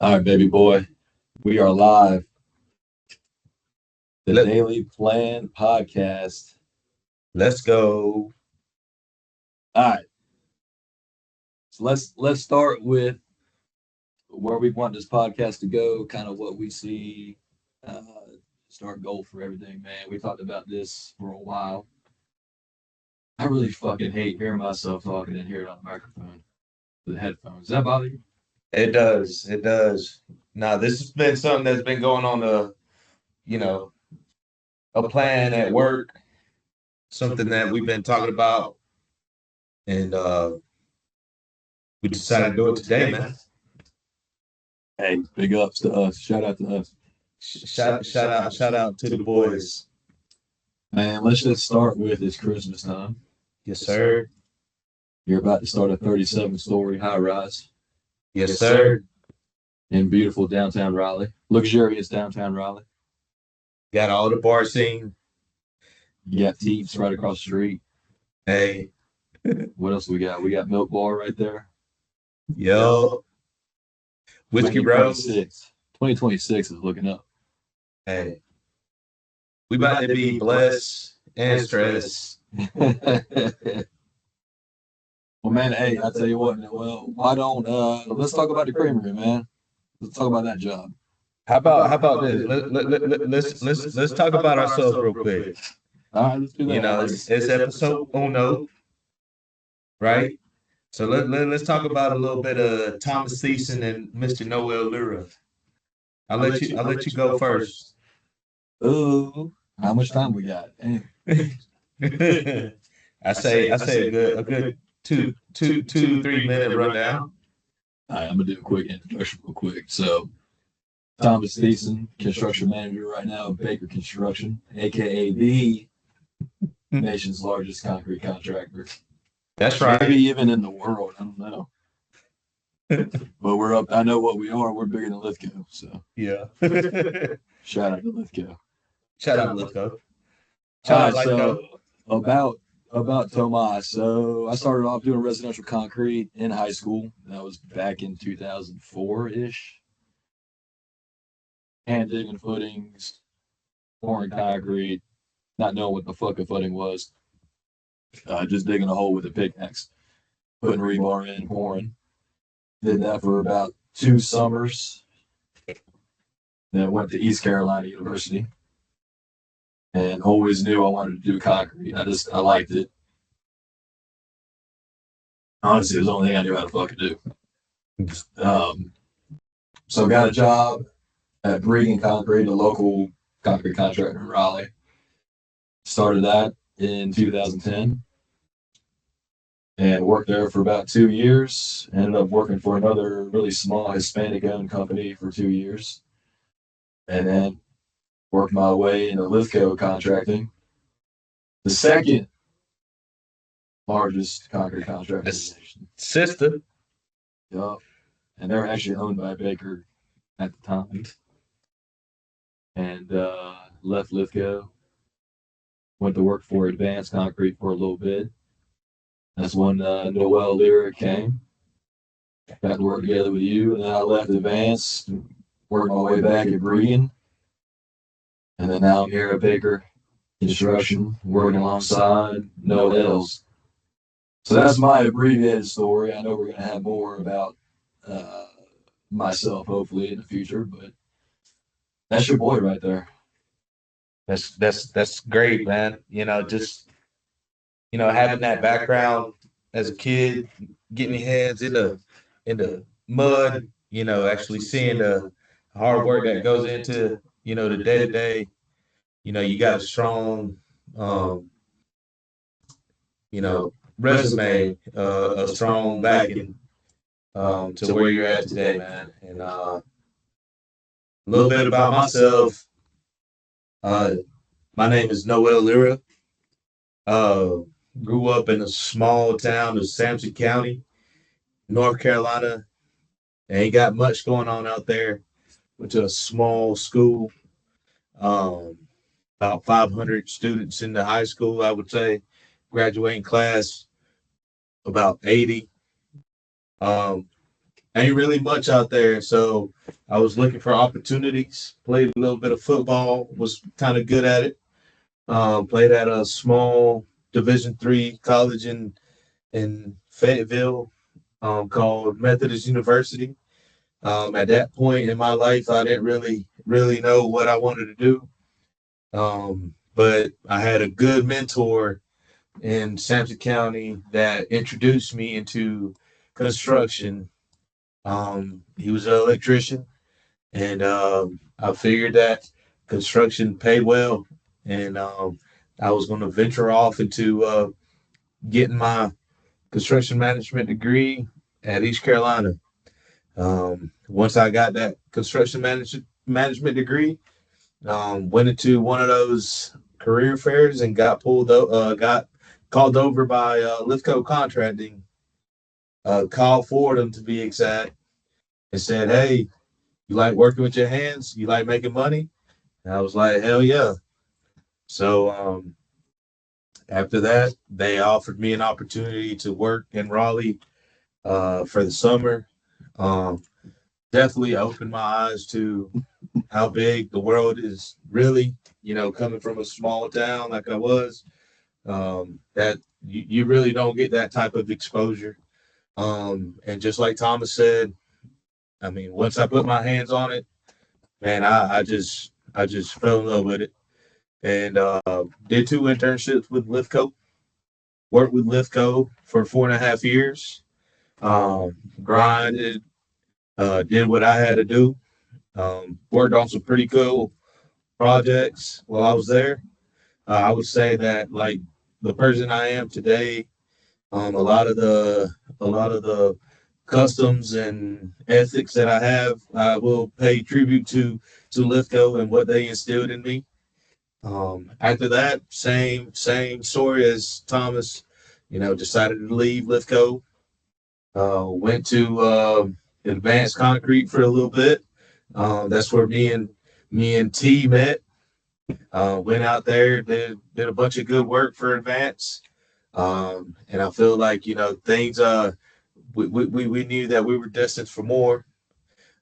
All right, baby boy. We are live. The Let, Daily Plan Podcast. let's go. All right. So let's start with where we want this podcast to go, kind of what we see, uh, start goal for everything, man. We talked about this for a while. I really fucking hate hearing myself talking and hear it on the microphone, the headphones. Does that bother you? It does. It does. Now, this has been something that's been going on you know, a plan at work, something that we've been talking about, and we decided to do it today, man. Hey, big ups to us. Shout out to us. Shout out to the boys. Man, let's just start with it's Christmas time. Yes, sir. You're about to start a 37-story high rise Yes, sir. in beautiful downtown Raleigh, luxurious downtown Raleigh. Got all the bar scene. You got Teeps right across the street. Hey, What else we got? We got Milk Bar right there. yo, Whiskey Bros. 2026 is looking up. Hey, we about to be blessed and stressed. Well, man, hey, I tell you what, well, why don't let's talk about the creamery, man. Let's talk about that job. How about this? Let's talk about ourselves real quick. All right, let's do that. It's episode uno, right? So let's talk about a little bit of Thomas Theisen and Mr. Noel Lira. I'll let you go first. Oh, how much time we got? Damn. I say a good 2-3 minute rundown. All right, I'm gonna do a quick introduction real quick. So, Thomas Theisen, construction manager right now at Baker Construction, aka the nation's largest concrete contractor. That's right. Maybe even in the world. I don't know. But we're up. I know what we are. We're bigger than Lithgow. So Yeah. shout out to Lithgow. Shout out, let's go. All Shout right. out, So about Tomas. So I started off doing residential concrete in high school. That was back in 2004 ish. Hand digging footings, pouring concrete, not knowing what the fuck a footing was. Just digging a hole with a pickaxe, putting rebar in, pouring. Did that for about 2 summers. Then went to East Carolina University and always knew I wanted to do concrete. I liked it. Honestly, it was the only thing I knew how to fucking do. So got a job at Breeden Concrete, a local concrete contractor in Raleigh. Started that in 2010 and worked there for about 2 years. Ended up working for another really small Hispanic-owned company for 2 years. And then worked my way into Lithgow Contracting, the second largest concrete contractor in the nation. Sister. Yup. And they're actually owned by Baker at the time. And left Lithgow. Went to work for Advanced Concrete for a little bit. That's when Noel Lira came. Got to work together with you. And then I left Advanced, worked my way back at Breeden. And then now I'm here at Baker Construction, working alongside Noel's. So that's my abbreviated story. I know we're going to have more about myself, hopefully, in the future, but that's your boy right there. That's great, man. Just having that background as a kid, getting your hands in the mud, actually seeing the hard work that goes into, the day to day. You got a strong resume, a strong backing to where you're at today, man. And a little bit about myself. My name is Noel Lira. Grew up in a small town of Sampson County, North Carolina. Ain't got much going on out there. Went to a small school, about 500 students in the high school, I would say. Graduating class, about 80. Um, ain't really much out there. So I was looking for opportunities. Played a little bit of football. Was kind of good at it. Played at a small Division III college in Fayetteville, called Methodist University. At that point in my life, I didn't really know what I wanted to do. But I had a good mentor in Sampson County that introduced me into construction. He was an electrician, and I figured that construction paid well, and I was going to venture off into getting my construction management degree at East Carolina. Once I got that management degree, went into one of those career fairs and got called over by Lithco Contracting, called for them to be exact, and said, "Hey, you like working with your hands? You like making money?" And I was like, "Hell yeah!" So after that, they offered me an opportunity to work in Raleigh for the summer. Um, Definitely opened my eyes to how big the world is really. Coming from a small town like I was, that you really don't get that type of exposure. And just like Thomas said, I mean, once I put my hands on it, man, I just fell in love with it, and did 2 internships with Lithco. Worked with Lithco for 4.5 years. Grinded, did what I had to do. Worked on some pretty cool projects while I was there. I would say that, like, the person I am today, a lot of the customs and ethics that I have, I will pay tribute to Lithco and what they instilled in me. After that, same story as Thomas. Decided to leave Lithco. Went to Advanced Concrete for a little bit. That's where me and T met. Went out there, did a bunch of good work for Advance. And I feel like, things, we knew that we were destined for more.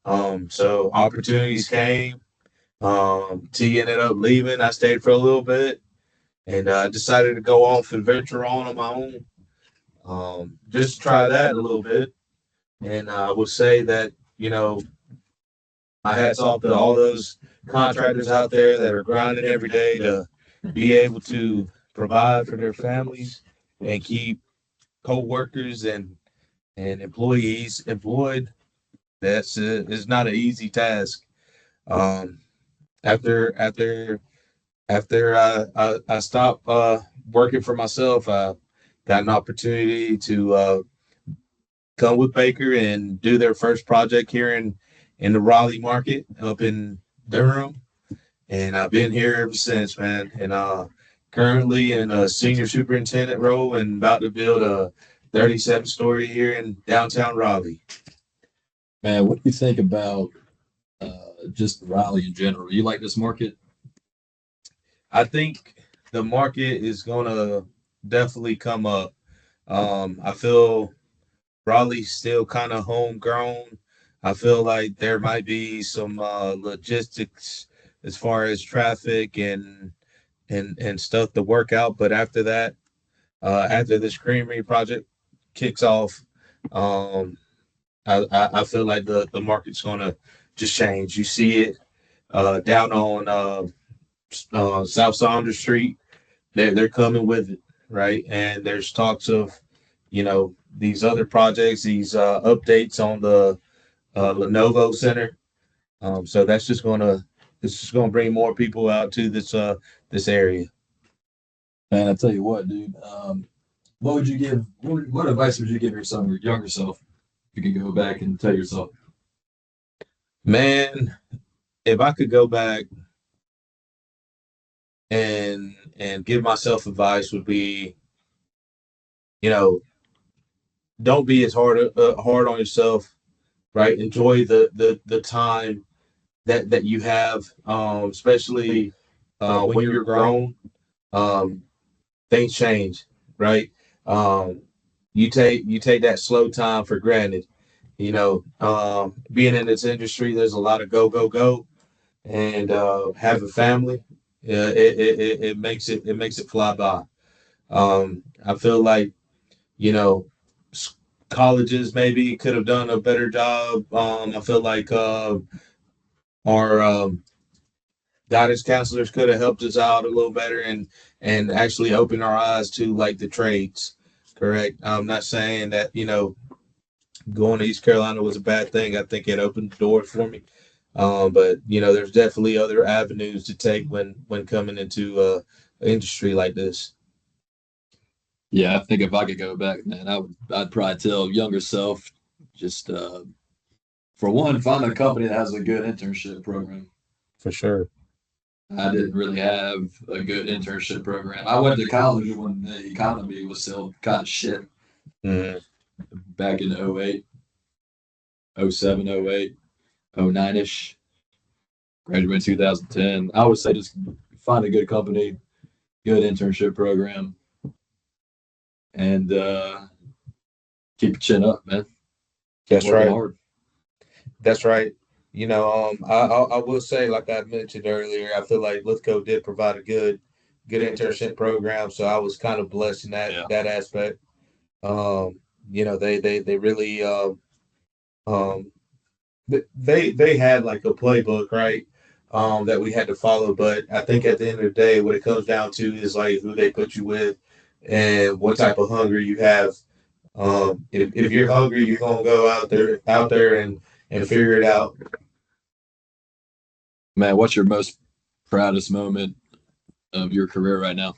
So opportunities came. T ended up leaving. I stayed for a little bit, and decided to go off and venture on my own. Just to try that a little bit. And I would say that, my hats off to all those contractors out there that are grinding every day to be able to provide for their families and keep co-workers and employees employed. That's is not an easy task. Um, after I stopped working for myself, I got an opportunity to come with Baker and do their first project here in the Raleigh market up in Durham, and I've been here ever since, man. And currently in a senior superintendent role and about to build a 37-story here in downtown Raleigh. Man, what do you think about just Raleigh in general? You like this market? I think the market is gonna definitely come up. I feel Raleigh's still kind of homegrown. I feel like there might be some logistics as far as traffic and stuff to work out. But after that, after this creamery project kicks off, um, I feel like the market's gonna just change. You see it down on South Saunders Street. They're coming with it, right? And there's talks of, these other projects, these updates on the Lenovo Center. So this is gonna bring more people out to this area. Man, I tell you what, dude. What would you give? What advice would you give your younger self? If you could go back and tell yourself, Man, if I could go back and give myself advice, would be, you know, don't be as hard on yourself, right? Enjoy the time that you have, especially when you're grown. Um, Things change, right? Um, you take that slow time for granted. Being in this industry, there's a lot of go, go, go, and have a family. It makes it fly by. I feel like you know colleges maybe could have done a better job. I feel like our guidance counselors could have helped us out a little better and actually open our eyes to like the trades. Correct. I'm not saying that going to East Carolina was a bad thing. I think it opened the doors for me. But there's definitely other avenues to take when coming into an industry like this. Yeah, I think if I could go back, man, I'd probably tell younger self just for one, find a company that has a good internship program. For sure. I didn't really have a good internship program. I went to college when the economy was still kind of shit Mhm. back in '08, '07, '08, '09 ish. Graduated in 2010. I would say just find a good company, good internship program, and keep your chin up, man. Keep That's working right. hard. That's right. I will say, like I mentioned earlier, I feel like Lithgow did provide a good internship program, so I was kind of blessed in Yeah. that aspect. They really um they had like a playbook, right? That we had to follow, but I think at the end of the day, what it comes down to is like who they put you with and what type of hunger you have. If you're hungry, you're gonna go out there and figure it out. Man, what's your most proudest moment of your career right now?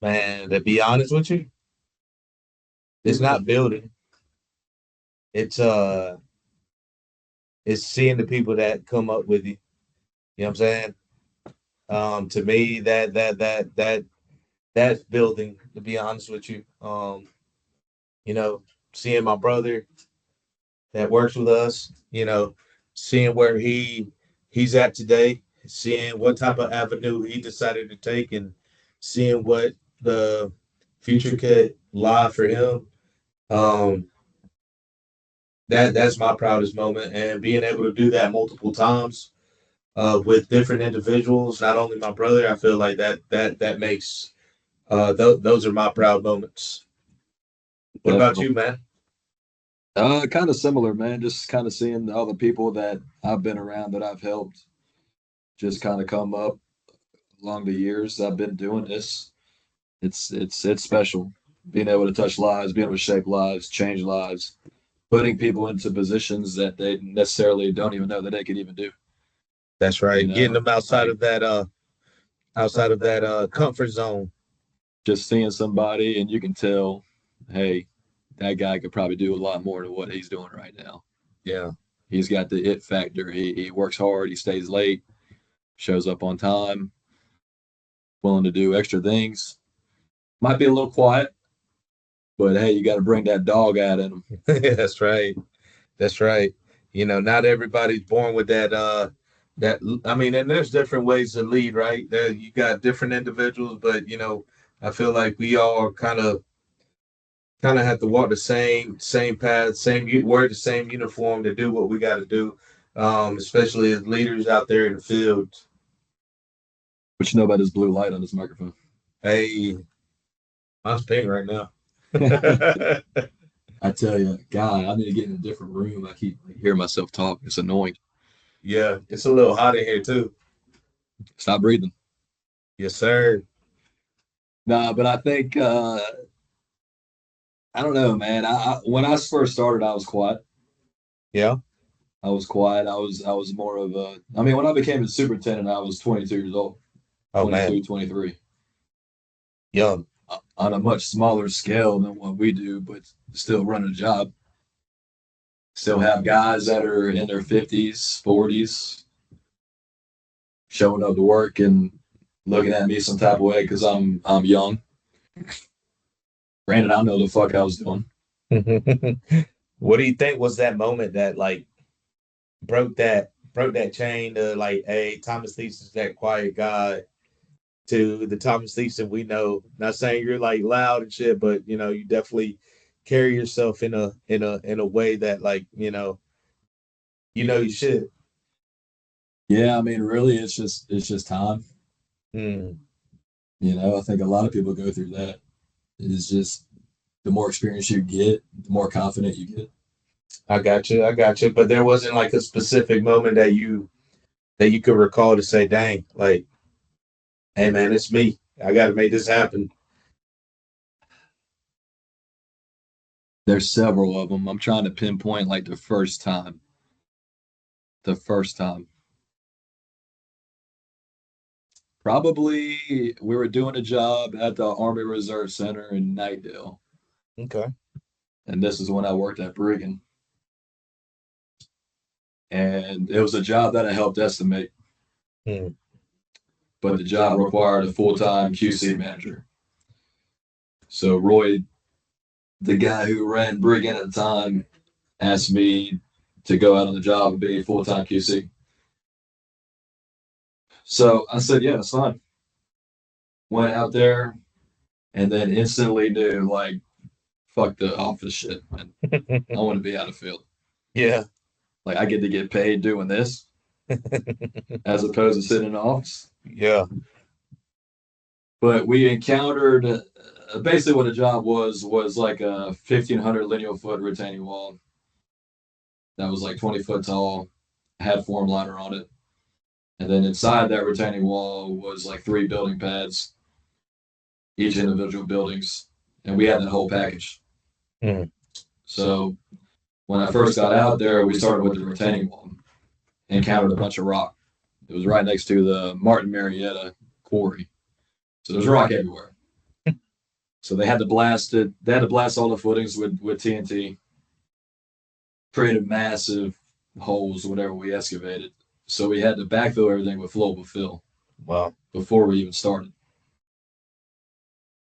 Man, to be honest with you, it's not building. It's it's seeing the people that come up with you. You know what I'm saying? To me, that's building. To be honest with you, you know, seeing my brother that works with us, seeing where he's at today, seeing what type of avenue he decided to take, and seeing what the future could lie for him. Um, that's my proudest moment, and being able to do that multiple times with different individuals, not only my brother. I feel like that makes those are my proud moments. What about Definitely. you, man? Kind of similar, man. Just kind of seeing the other people that I've been around that I've helped just kind of come up along the years I've been doing this. It's special being able to touch lives, being able to shape lives, change lives, putting people into positions that they necessarily don't even know that they could even do. That's You right. Getting know, them like outside of that comfort zone. just seeing somebody and you can tell, hey, that guy could probably do a lot more than what he's doing right now. Yeah, He's got the it factor. He works hard. He stays late. Shows up on time. Willing to do extra things. Might be a little quiet, but hey, you got to bring that dog out in him. that's right. That's right. Not everybody's born with that. I mean, and there's different ways to lead, right? There you got different individuals, but I feel like we all kind of have to walk the same path, wear the same uniform to do what we got to do. Especially as leaders out there in the field. What you know about this blue light on this microphone? Hey, I'm pink right now. I tell you, God, I need to get in a different room. I keep hearing myself talk. It's annoying. Yeah, it's a little hot in here too. Stop breathing. Yes, sir. Nah, but I think I don't know, man. I when I first started, I was quiet. Yeah. I was quiet. I was more of a. I mean, when I became a superintendent, I was 22 years old, Oh man, 22, 23, young. on a much smaller scale than what we do, but still running a job. Still have guys that are in their 50s, 40s, showing up to work and looking at me some type of way because I'm young. Granted, I know the fuck I was doing. What do you think was that moment that like broke that chain to like, hey, Thomas Theissen's that quiet guy to the Thomas Theisen we know. Not saying you're like loud and shit, but you definitely carry yourself in a way that like you should. Yeah, I mean, really, it's just time. Mm, I think a lot of people go through that. It's just the more experience you get, the more confident you get. I got you. But there wasn't like a specific moment that you could recall to say, "Dang, like, hey man, it's me. I got to make this happen." There's several of them. I'm trying to pinpoint like the first time. The first time. Probably we were doing a job at the Army Reserve Center in Nightdale. Okay. And this is when I worked at Brigham. And it was a job that I helped estimate, Mm, but the job required a full time QC manager. So Roy, the guy who ran Brigham at the time, asked me to go out on the job and be a full time QC. So I said, yeah, that's fine. Went out there and then instantly knew, like, fuck the office shit, man. I want to be out of field. yeah. Like, I get to get paid doing this as opposed to sitting in the office. Yeah. But we encountered basically what the job was like a 1,500 lineal foot retaining wall that was like 20 foot tall, had form liner on it. And then inside that retaining wall was like 3 building pads, each individual buildings. And we had that whole package. Mm, So when I first got out there, we started with the retaining wall, encountered a bunch of rock. It was right next to the Martin Marietta quarry. So there's rock everywhere. So they had to blast it. They had to blast all the footings with TNT, created massive holes whenever we excavated. So we had to backfill everything with flowable fill wow. before we even started.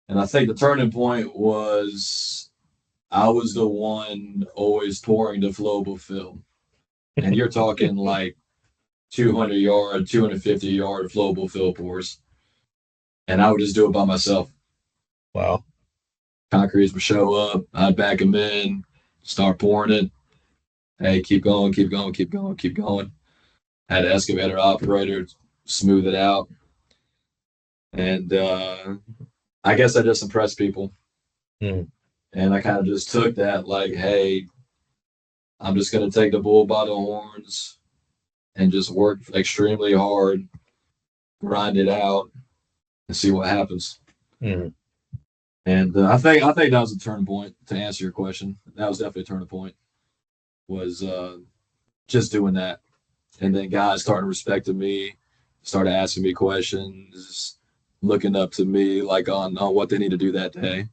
And I think the turning point was I was the one always pouring the flowable fill. And you're talking like 200 yard, 250-yard flowable fill pours. And I would just do it by myself. Wow. Concretes would show up, I'd back them in, start pouring it. Hey, keep going, keep going, keep going, keep going. Had an excavator operator smooth it out. And I guess I just impressed people. Mm, And I kind of just took that like, hey, I'm just going to take the bull by the horns and just work extremely hard, grind it out, and see what happens. mm, And I think that was a turning point to answer your question. That was definitely a turning point. Was just doing that, and then guys started respecting me, started asking me questions, looking up to me like on what they need to do that day.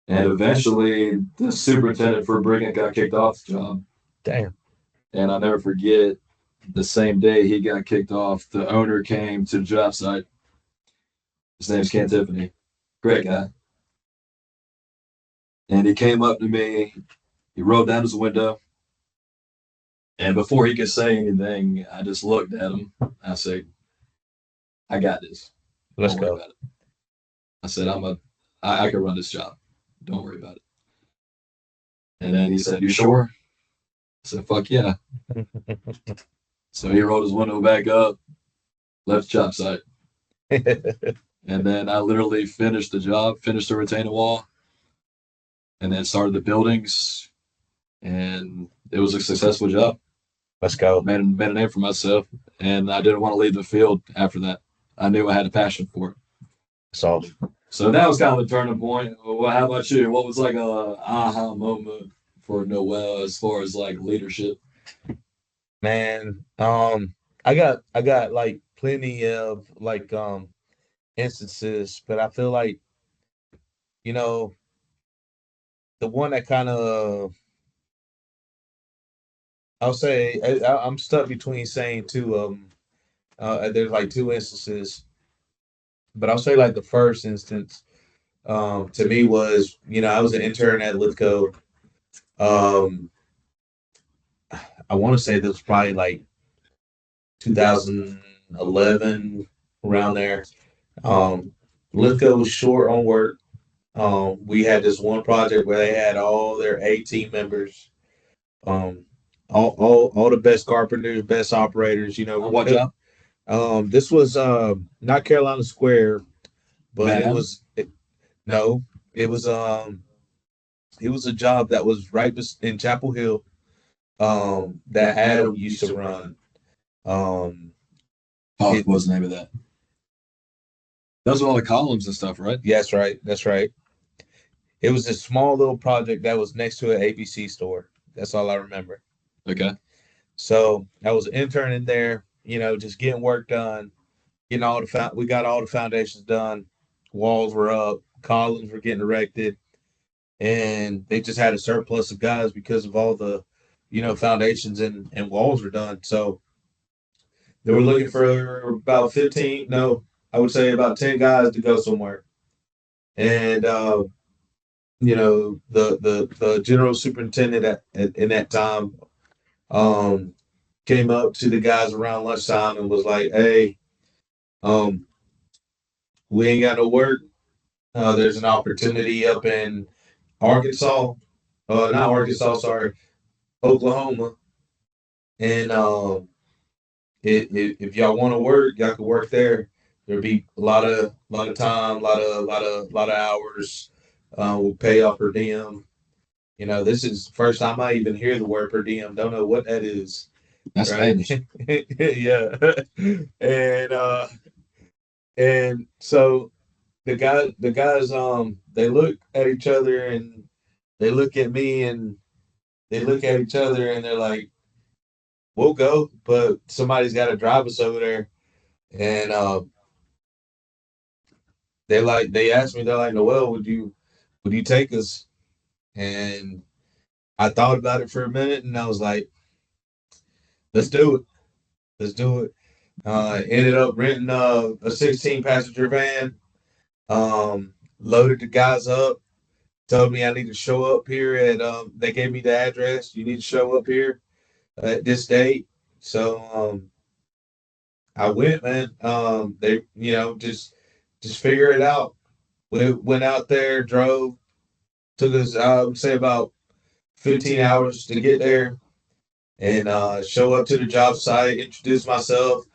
And eventually, the superintendent for Brigham got kicked off the job. damn. And I'll never forget the same day he got kicked off, the owner came to the job site. His name's Ken Tiffany. Great guy. And he came up to me, he rolled down his window. And before he could say anything, I just looked at him. I said, I got this. Let's Don't worry go. about it. I said, I can run this job. Don't worry about it. And then he said, you sure? I said, fuck yeah. So he rolled his window back up, left job site. And then I literally finished the job, finished the retaining wall, and then started the buildings. And it was a successful job. Let's go. Made a name for myself. And I didn't want to leave the field after that. I knew I had a passion for it. So, So that was kind of a turning point. Well, how about you? What was like a aha moment for Noel as far as like leadership? man, I got like plenty of like instances, but I feel like you know the one that kind of I'll say I'm stuck between saying two of them. There's like two instances, but I'll say like the first instance to me was I was an intern at Lithco. Um, I want to say this was probably like 2011 around there. Lithco was short on work. We had this one project where they had all their A team members, um, all the best carpenters, best operators. What job? This was not Carolina Square, but Van. no, it was it was a job that was in Chapel Hill. That Adam used to run. Um, Fuck, what's the name of that? Those are all the columns and stuff, right? yeah, that's right. That's right. It was a small little project that was next to an ABC store. That's all I remember. Okay. So I was interning there, just getting work done, we got all the foundations done, walls were up, columns were getting erected, and they just had a surplus of guys because of all the, foundations and walls were done. So they were looking for about 15, no, I would say about 10 guys to go somewhere. And the general superintendent in that time um came up to the guys around lunchtime and was like, "Hey, um, we ain't got no work. There's an opportunity up in Arkansas, not Arkansas, sorry, Oklahoma, and if y'all want to work, y'all can work there. There'll be a lot of time, lot of hours. We'll pay off per diem. This is the first time I even hear the word per diem. Don't know what that is. That's Right? Spanish. Yeah, and so the guys they look at each other and they look at me and they look at each other and they're like, "We'll go, but somebody's got to drive us over there." And they asked me, they're like, "Noel, would you take us?" And I thought about it for a minute and I was like, "Let's do it. Let's do it." Ended up renting a 16 passenger van. Loaded the guys up. Told me I need to show up here at. They gave me the address. You need to show up here at this date. So I went, man. They, just figure it out. We went out there, drove. Took us, I would say, about 15 hours to get there and show up to the job site, introduce myself,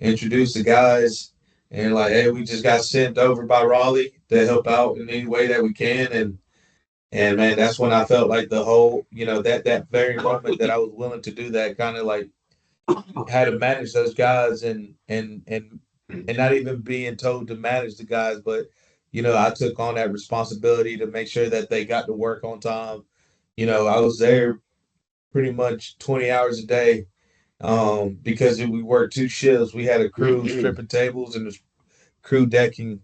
introduce the guys, and like, hey, we just got sent over by Raleigh to help out in any way that we can, and man, that's when I felt like the whole, that very moment that I was willing to do that, kind of like how to manage those guys and not even being told to manage the guys, but I took on that responsibility to make sure that they got to work on time. I was there pretty much 20 hours a day because we worked two shifts. We had a crew stripping tables and a crew decking,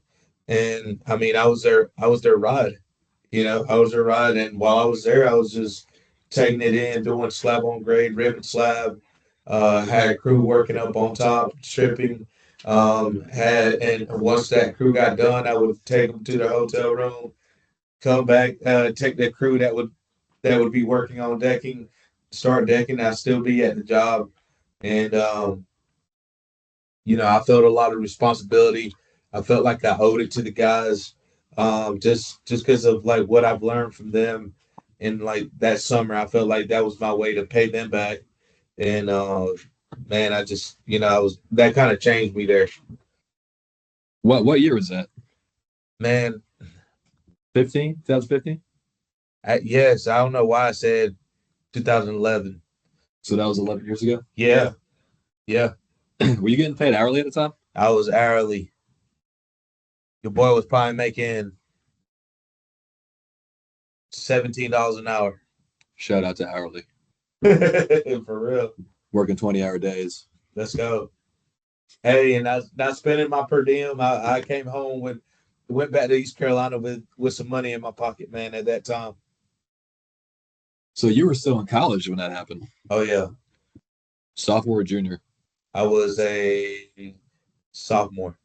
and I mean, I was their ride. I was their ride, and while I was there, I was just taking it in, doing slab on grade, ribbon slab. Had a crew working up on top, stripping. And once that crew got done, I would take them to the hotel room, come back, take the crew that would be working on decking, start decking. I'd still be at the job, and I felt a lot of responsibility. I felt like I owed it to the guys, just because of like what I've learned from them. And like that summer, I felt like that was my way to pay them back. And man, I just, I was that kind of changed me there. What year was that? Man, 15? 2015? yes, I don't know why I said 2011. So that was 11 years ago. Yeah, yeah, Were you getting paid hourly at the time? I was hourly. Your boy was probably making $17 an hour. Shout out to hourly. For real. Working 20-hour days. Let's go. Hey, and I not spending my per diem. I came home went back to East Carolina with some money in my pocket, man, at that time. So you were still in college when that happened. Oh yeah. Sophomore or junior? I was a sophomore.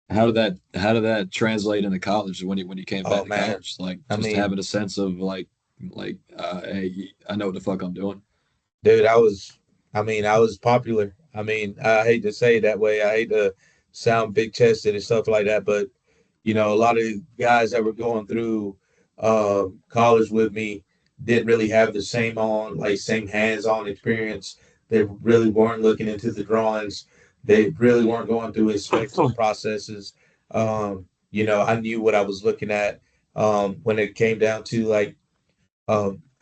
How did that translate into college when you came back Oh to man. college? Like I just mean, having a sense of hey, I know what the fuck I'm doing. dude, I was popular. I mean, I hate to say it that way. I hate to sound big chested and stuff like that, but a lot of guys that were going through college with me didn't really have the same hands-on experience. They really weren't looking into the drawings. They really weren't going through inspection processes. I knew what I was looking at when it came down to like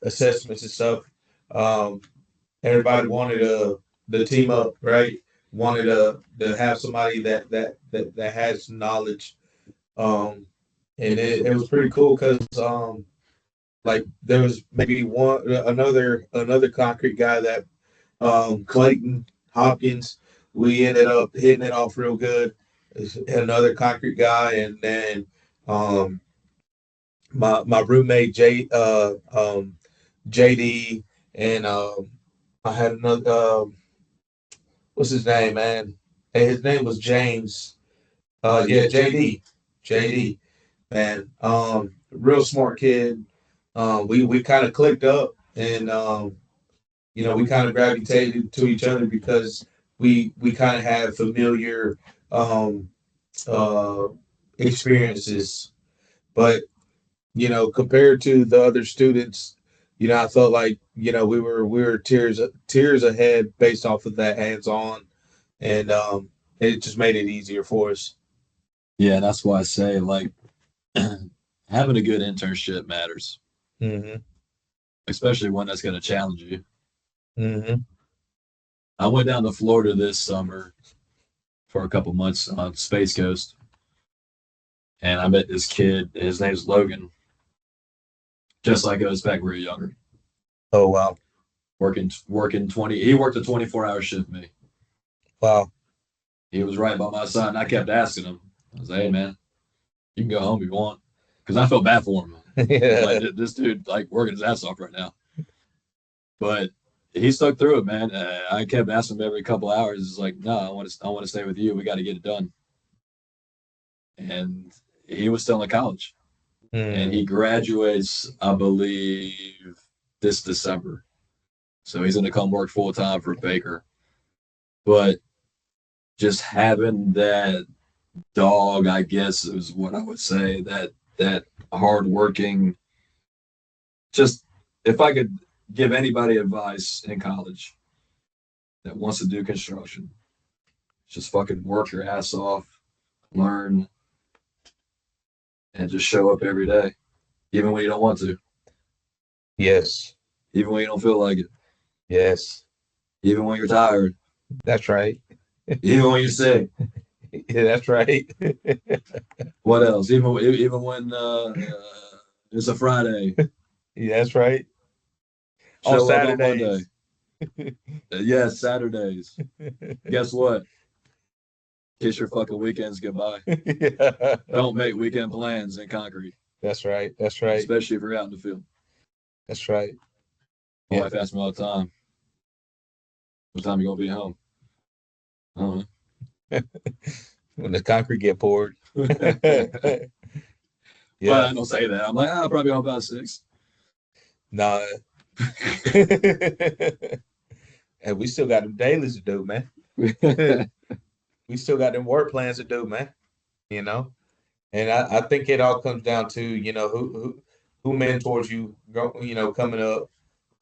assessments and stuff. Um, Everybody wanted the team up, right? Wanted to have somebody that has knowledge. Um, and it was pretty cool because like there was maybe another concrete guy that Clayton Hopkins. We ended up hitting it off real good. Another concrete guy, and then um, my roommate JD, and I had another what's his name, man? And his name was James. Yeah, JD, man. Real smart kid. We kind of clicked up, and we kind of gravitated to each other because we kind of had familiar um, uh, experiences. But compared to the other students, I felt like we were tiers ahead based off of that hands on, and it just made it easier for us. Yeah, that's why I say like having a good internship matters, Mm-hmm. especially one that's going to challenge you. Mm-hmm. I went down to Florida this summer for a couple months on Space Coast, and I met this kid. His name's Logan, just like us back when we were younger. Oh wow, Working 20. He worked a 24-hour shift. Me. wow. He was right by my side, and I kept asking him. I was like, "Hey man, you can go home if you want," because I felt bad for him. Like Yeah. this dude, like working his ass off right now. But he stuck through it, man. I kept asking him every couple hours. It's like, no, I want to stay with you. We got to get it done. And he was still in college, and he Mm. graduates, I believe, this December. So he's going to come work full time for Baker. But just having that dog, I guess, is what I would say. That hardworking. Just if I could give anybody advice in college that wants to do construction, just fucking work your ass off, learn, and just show up every day, even when you don't want to, Yes. even when you don't feel like it, Yes. even when you're tired, That's right. even when you're sick. Yeah, that's right. What else? Even when it's a Friday, Yeah, that's right. On show up on Monday. Saturdays. Yes, Saturdays. Guess what? Kiss your fucking weekends goodbye. Yeah. Don't make weekend plans in concrete, That's right. That's right. especially if you're out in the field. That's right. My Yeah. wife asks me all the time, "What time you gonna be home?" I don't When the concrete get poured. know. Well, Yeah. I don't say that. I'm like, I'll probably home about 6. Nah. And we still got them dailies to do, man. We still got them work plans to do, man. You know? And I think it all comes down to, who mentors you, coming up.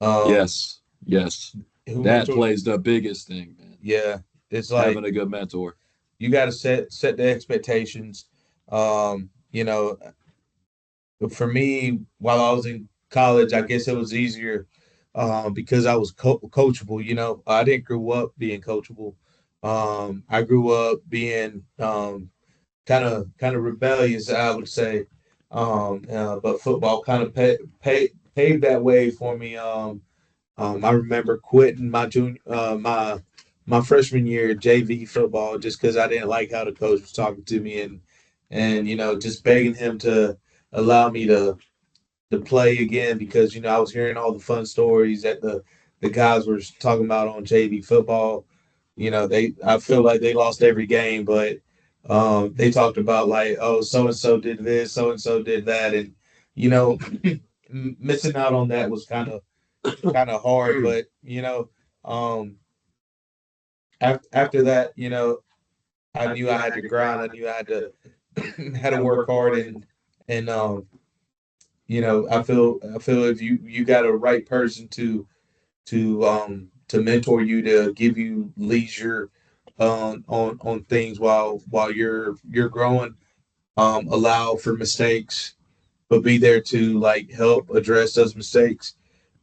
Um, Yes, yes. who That mentor plays the biggest thing, man. Yeah. It's like Having a good mentor. you got to set the expectations. Um, you know, for me, while I was in college, I guess it was easier because I was coachable. I didn't grow up being coachable. I grew up being kind of rebellious, I would say. But football kind of paved that way for me. I remember quitting my freshman year JV football just because I didn't like how the coach was talking to me, and just begging him to allow me to play again because I was hearing all the fun stories that the guys were talking about on JV football. I feel like they lost every game, but they talked about like, oh, so and so did this, so and so did that, and you know missing out on that was kind of hard. But um, after that, I knew I had to grind. I knew I had to had to work hard and I feel if you got a right person to mentor you, to give you leisure on things while you're growing, allow for mistakes, but be there to like help address those mistakes.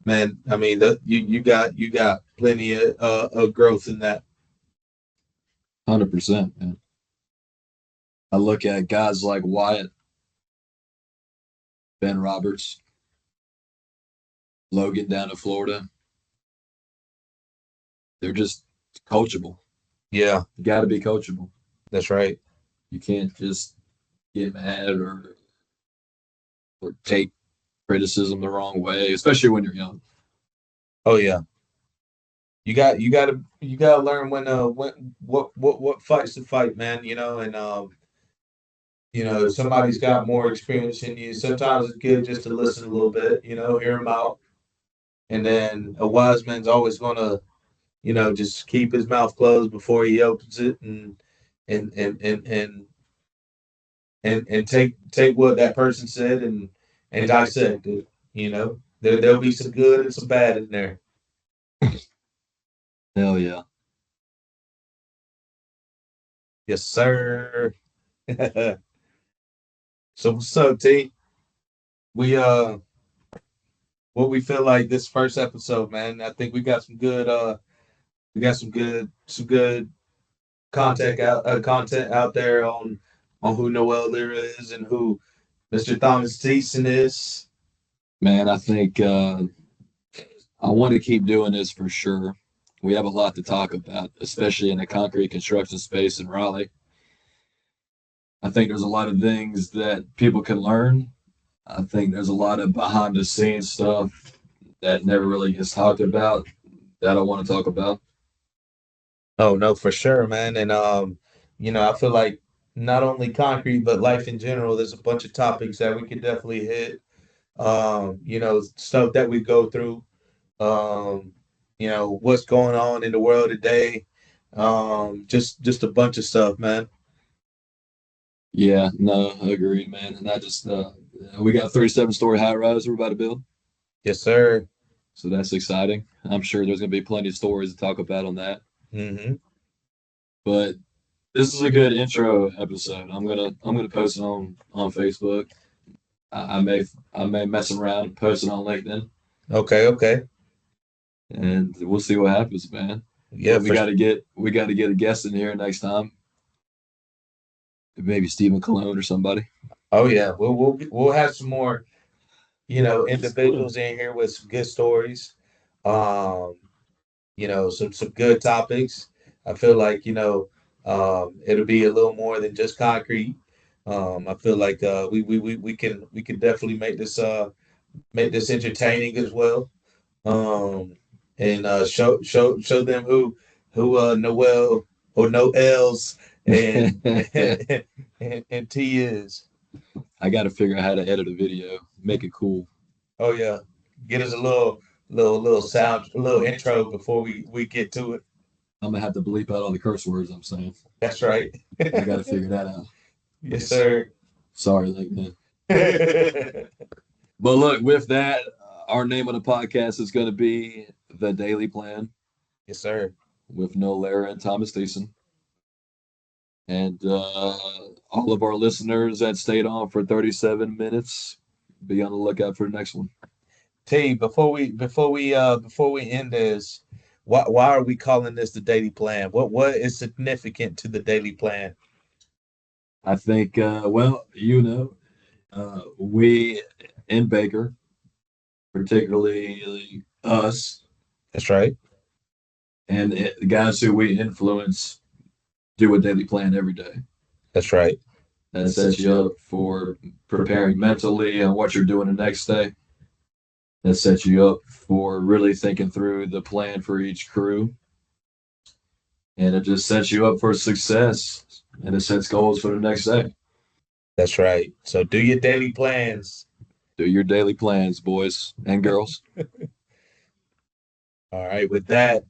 Man, I mean, you got plenty of growth in that. 100%, man. I look at guys like Wyatt, Ben Roberts, Logan down in Florida. They're just coachable. Yeah, You got to be coachable. that's right. You can't just get mad or take criticism the wrong way, especially when you're young. Oh yeah, you gotta learn when what fights to fight, man. If somebody's got more experience than you, sometimes it's good just to listen a little bit. Hear them out, and then a wise man's always gonna just keep his mouth closed before he opens it, and and and and and take what that person said and dissect it. There'll be some good and some bad in there. Hell yeah. Yes, sir. So what's up, T? We what we feel like this first episode, man. I think we got some good content out there on who Noel Lira is and who Mr. Thomas Theisen is. Man, I think I want to keep doing this for sure. We have a lot to talk about, especially in the concrete construction space in Raleigh. I think there's a lot of things that people can learn. I think there's a lot of behind the scenes stuff that never really gets talked about that I want to talk about. Oh no, for sure, man. And I feel like not only concrete but life in general, there's a bunch of topics that we could definitely hit. Stuff that we go through. What's going on in the world today. Just a bunch of stuff, man. Yeah, no, I agree, man. And I just we got a 37-story high rise we're about to build, Yes, sir. so that's exciting. I'm sure there's going to be plenty of stories to talk about on that. Mm-hmm. But this is a good intro episode. I'm gonna post it on Facebook. I may mess around and post it on LinkedIn, Okay, okay. and we'll see what happens, man. Yeah, But for we got to get a guest in here next time. Maybe Stephen Cologne or somebody. Oh yeah. We'll have some more, individuals in here with some good stories. Um, some good topics. I feel like, it'll be a little more than just concrete. I feel like we can definitely make this entertaining as well. Um, and show them who Noel or Noel's and and T is. I got to figure out how to edit a video, make it cool. Oh yeah, get us a little sound, a little intro before we get to it. I'm gonna have to bleep out all the curse words I'm saying. That's right. I got to figure that out. Yes, sir. Sorry, LinkedIn. Yes, But look, with that, our name of the podcast is going to be The Daily Plan sir. with Noel Lira and Thomas Thiessen. And all of our listeners that stayed on for 37 minutes, be on the lookout for the next one. T, before we end this, why are we calling this the daily plan? What is significant to the daily plan? I think, well, we in Baker, particularly us That's right. and the guys who we influence, do a daily plan every day. That's right. That sets you up for preparing mentally on what you're doing the next day. That sets you up for really thinking through the plan for each crew. And it just sets you up for success and it sets goals for the next day. That's right. So do your daily plans. Do your daily plans, boys and girls. All right. With that,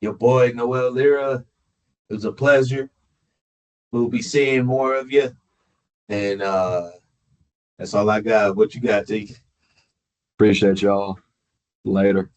your boy Noel Lira. It was a pleasure. We'll be seeing more of you. And that's all I got. What you got, T? Appreciate y'all. Later.